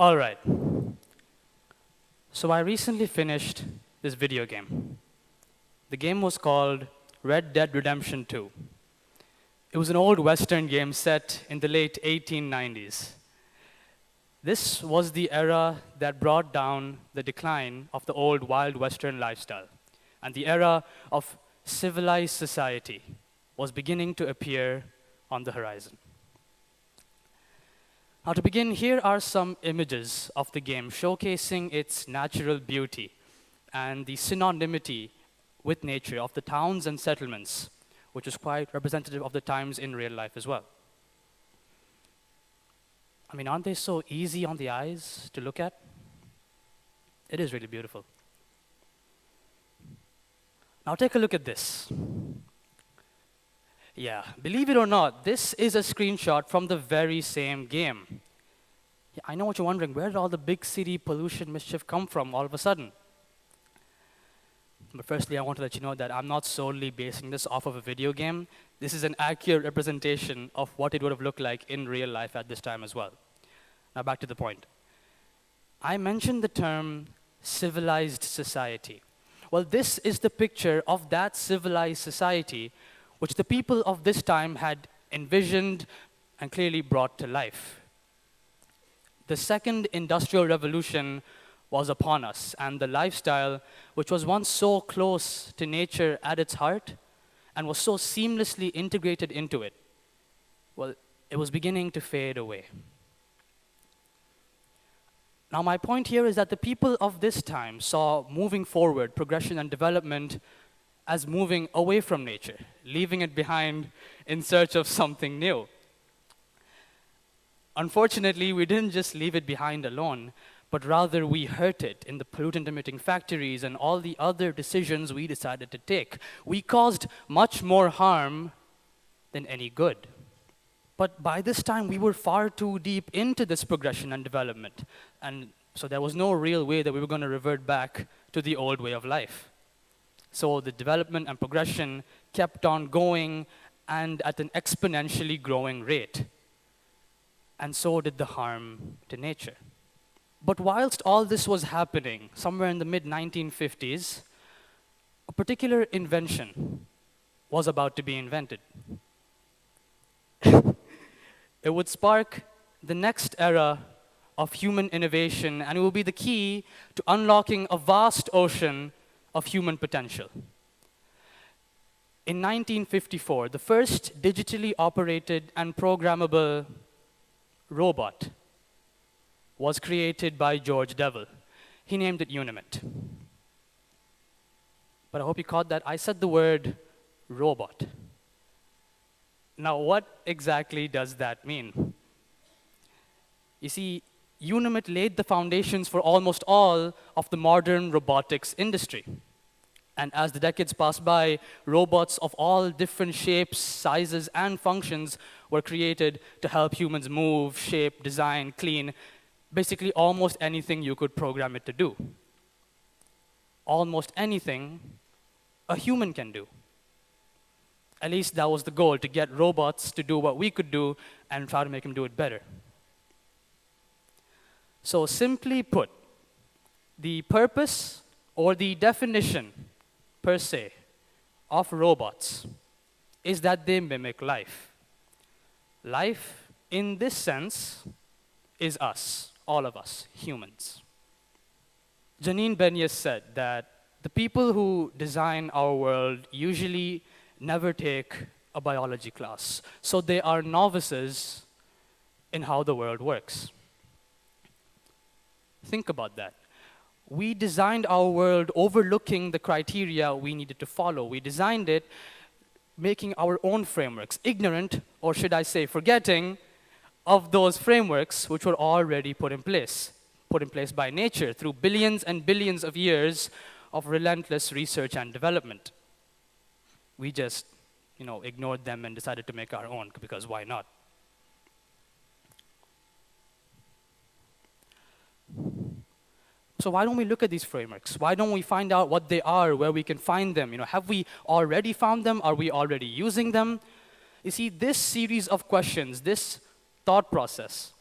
All right. So I recently finished this video game. The game was called Red Dead Redemption 2. It was an old Western game set in the late 1890s. This was the era that brought down the decline of the old wild Western lifestyle, and the era of civilized society was beginning to appear on the horizon. Now, to begin, here are some images of the game showcasing its natural beauty and the synonymity with nature of the towns and settlements, which is quite representative of the times in real life as well. I mean, aren't they so easy on the eyes to look at? It is really beautiful. Now take a look at this. Yeah, believe it or not, this is a screenshot from the very same game. Yeah, I know what you're wondering, where did all the big city pollution mischief come from all of a sudden? But firstly, I want to let you know that I'm not solely basing this off of a video game. This is an accurate representation of what it would have looked like in real life at this time as well. Now back to the point. I mentioned the term civilized society. Well, this is the picture of that civilized society which the people of this time had envisioned and clearly brought to life. The second industrial revolution was upon us, and the lifestyle, which was once so close to nature at its heart and was so seamlessly integrated into it, well, it was beginning to fade away. Now, my point here is that the people of this time saw moving forward, progression and development as moving away from nature, leaving it behind in search of something new. Unfortunately, we didn't just leave it behind alone, but rather we hurt it in the pollutant-emitting factories and all the other decisions we decided to take. We caused much more harm than any good. But by this time, we were far too deep into this progression and development, and so there was no real way that we were going to revert back to the old way of life. So the development and progression kept on going and at an exponentially growing rate. And so did the harm to nature. But whilst all this was happening, somewhere in the mid-1950s, a particular invention was about to be invented. It would spark the next era of human innovation, and it will be the key to unlocking a vast ocean of human potential. In 1954, the first digitally operated and programmable robot was created by George Devil. He named it Unimate. But I hope you caught that. I said the word robot. Now, what exactly does that mean? You see, Unimate laid the foundations for almost all of the modern robotics industry. And as the decades passed by, robots of all different shapes, sizes, and functions were created to help humans move, shape, design, clean, basically almost anything you could program it to do. Almost anything a human can do. At least that was the goal, to get robots to do what we could do and try to make them do it better. So simply put, the purpose or the definition per se of robots is that they mimic life. Life, in this sense, is us, all of us, humans. Janine Benyus said that the people who design our world usually never take a biology class, so they are novices in how the world works. Think about that. We designed our world overlooking the criteria we needed to follow. We designed it making our own frameworks, ignorant, or should I say forgetting, of those frameworks which were already put in place by nature through billions and billions of years of relentless research and development. We just, ignored them and decided to make our own, because why not? So why don't we look at these frameworks? Why don't we find out what they are, where we can find them? Have we already found them? Are we already using them? You see, this series of questions, this thought process,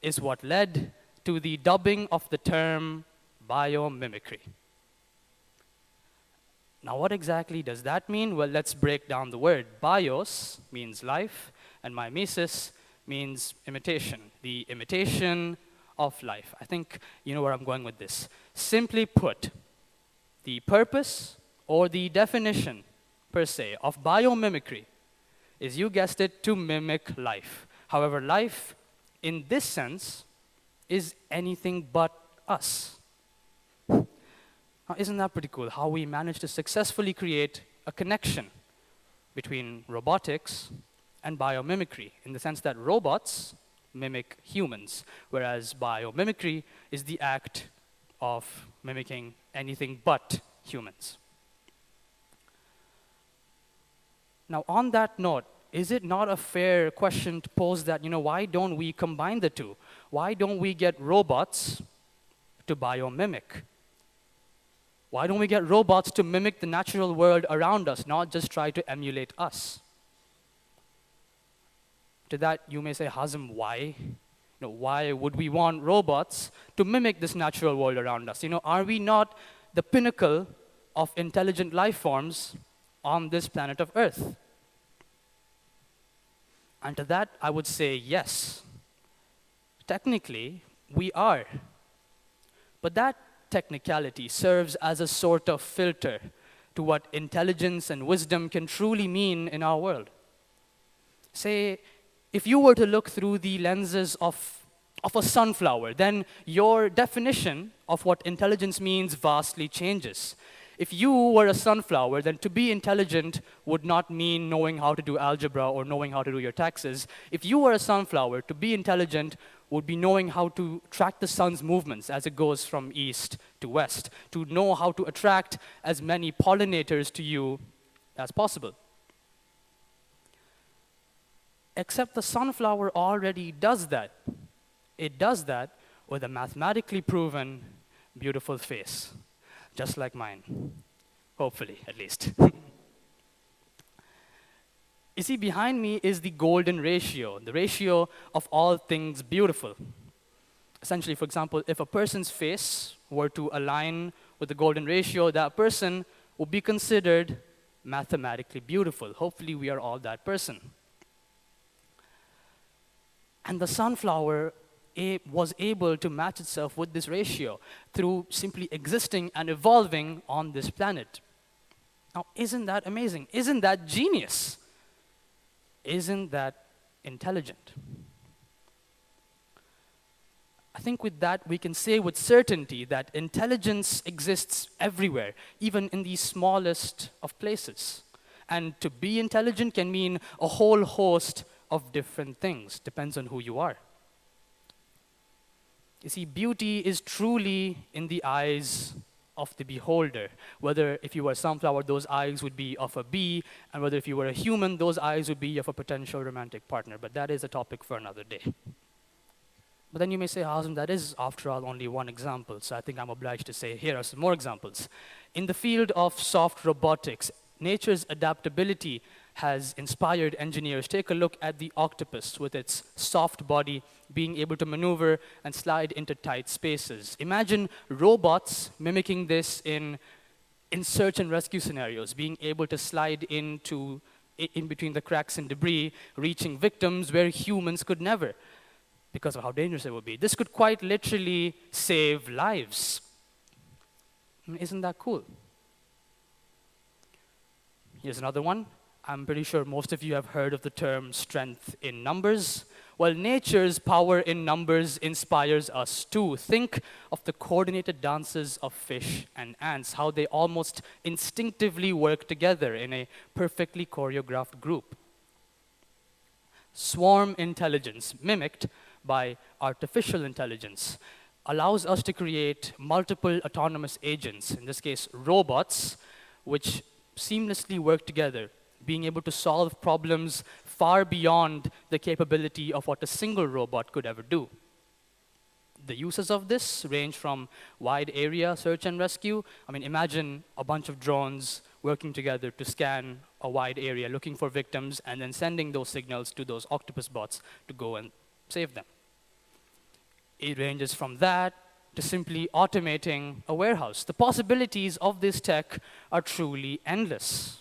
is what led to the dubbing of the term biomimicry. Now, what exactly does that mean? Well, let's break down the word. Bios means life, and mimesis means imitation, the imitation of life. I think you know where I'm going with this. Simply put, the purpose or the definition, per se, of biomimicry is, you guessed it, to mimic life. However, life, in this sense, is anything but us. Now, isn't that pretty cool, how we managed to successfully create a connection between robotics and biomimicry, in the sense that robots mimic humans, whereas biomimicry is the act of mimicking anything but humans. Now, on that note, is it not a fair question to pose that, why don't we combine the two? Why don't we get robots to biomimic? Why don't we get robots to mimic the natural world around us, not just try to emulate us? To that, you may say, Hazim, why? Why would we want robots to mimic this natural world around us? Are we not the pinnacle of intelligent life forms on this planet of Earth? And to that, I would say yes. Technically, we are. But that technicality serves as a sort of filter to what intelligence and wisdom can truly mean in our world. Say, if you were to look through the lenses of a sunflower, then your definition of what intelligence means vastly changes. If you were a sunflower, then to be intelligent would not mean knowing how to do algebra or knowing how to do your taxes. If you were a sunflower, to be intelligent would be knowing how to track the sun's movements as it goes from east to west, to know how to attract as many pollinators to you as possible. Except the sunflower already does that. It does that with a mathematically proven beautiful face, just like mine, hopefully, at least. You see, behind me is the golden ratio, the ratio of all things beautiful. Essentially, for example, if a person's face were to align with the golden ratio, that person would be considered mathematically beautiful. Hopefully, we are all that person. And the sunflower was able to match itself with this ratio through simply existing and evolving on this planet. Now, isn't that amazing? Isn't that genius? Isn't that intelligent? I think with that, we can say with certainty that intelligence exists everywhere, even in the smallest of places. And to be intelligent can mean a whole host of different things, depends on who you are. You see, beauty is truly in the eyes of the beholder. Whether if you were a sunflower, those eyes would be of a bee, and whether if you were a human, those eyes would be of a potential romantic partner. But that is a topic for another day. But then you may say, Hazim, that is, after all, only one example. So I think I'm obliged to say, here are some more examples. In the field of soft robotics, nature's adaptability has inspired engineers. Take a look at the octopus with its soft body being able to maneuver and slide into tight spaces. Imagine robots mimicking this in search and rescue scenarios, being able to slide in between the cracks and debris, reaching victims where humans could never, because of how dangerous it would be. This could quite literally save lives. Isn't that cool? Here's another one. I'm pretty sure most of you have heard of the term strength in numbers. Well, nature's power in numbers inspires us too. Think of the coordinated dances of fish and ants, how they almost instinctively work together in a perfectly choreographed group. Swarm intelligence, mimicked by artificial intelligence, allows us to create multiple autonomous agents, in this case robots, which seamlessly work together, being able to solve problems far beyond the capability of what a single robot could ever do. The uses of this range from wide area search and rescue. I mean, imagine a bunch of drones working together to scan a wide area, looking for victims, and then sending those signals to those octopus bots to go and save them. It ranges from that to simply automating a warehouse. The possibilities of this tech are truly endless.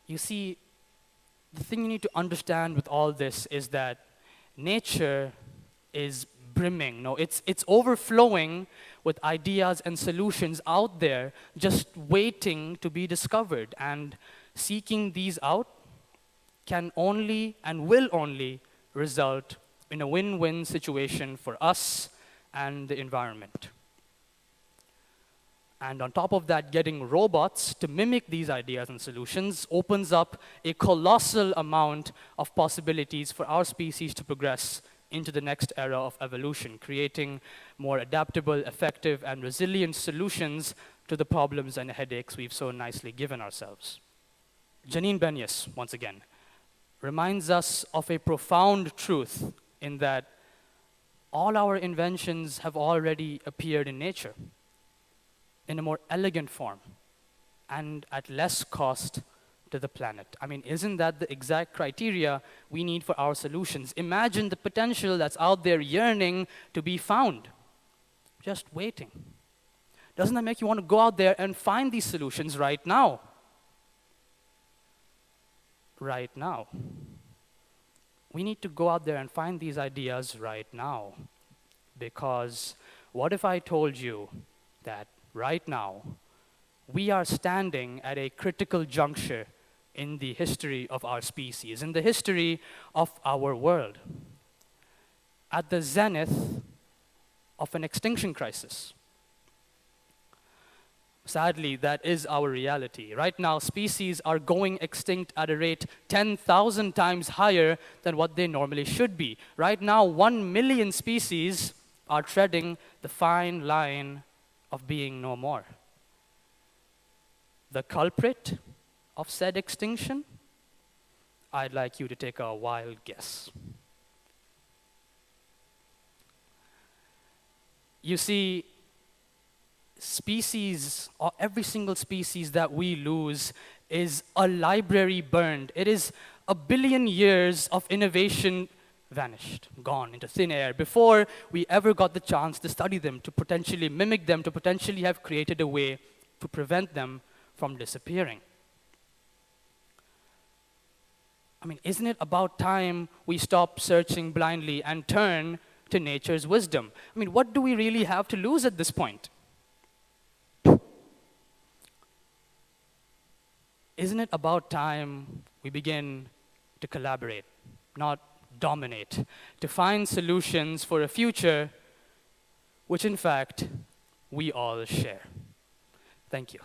You see, the thing you need to understand with all this is that nature is brimming. No, it's overflowing with ideas and solutions out there just waiting to be discovered. And seeking these out can only and will only result in a win-win situation for us and the environment. And on top of that, getting robots to mimic these ideas and solutions opens up a colossal amount of possibilities for our species to progress into the next era of evolution, creating more adaptable, effective, and resilient solutions to the problems and headaches we've so nicely given ourselves. Janine Benyus, once again, reminds us of a profound truth in that all our inventions have already appeared in nature in a more elegant form and at less cost to the planet. I mean, isn't that the exact criteria we need for our solutions? Imagine the potential that's out there yearning to be found, just waiting. Doesn't that make you want to go out there and find these solutions right now? Right now. We need to go out there and find these ideas right now. Because what if I told you that right now, we are standing at a critical juncture in the history of our species, in the history of our world, at the zenith of an extinction crisis. Sadly, that is our reality. Right now, species are going extinct at a rate 10,000 times higher than what they normally should be. Right now, 1 million species are treading the fine line of being no more. The culprit of said extinction? I'd like you to take a wild guess. You see, species, or every single species that we lose is a library burned. It is 1 billion years of innovation vanished, gone into thin air, before we ever got the chance to study them, to potentially mimic them, to potentially have created a way to prevent them from disappearing. I mean, isn't it about time we stop searching blindly and turn to nature's wisdom? I mean, what do we really have to lose at this point? Isn't it about time we begin to collaborate, not dominate, to find solutions for a future which, in fact, we all share? Thank you.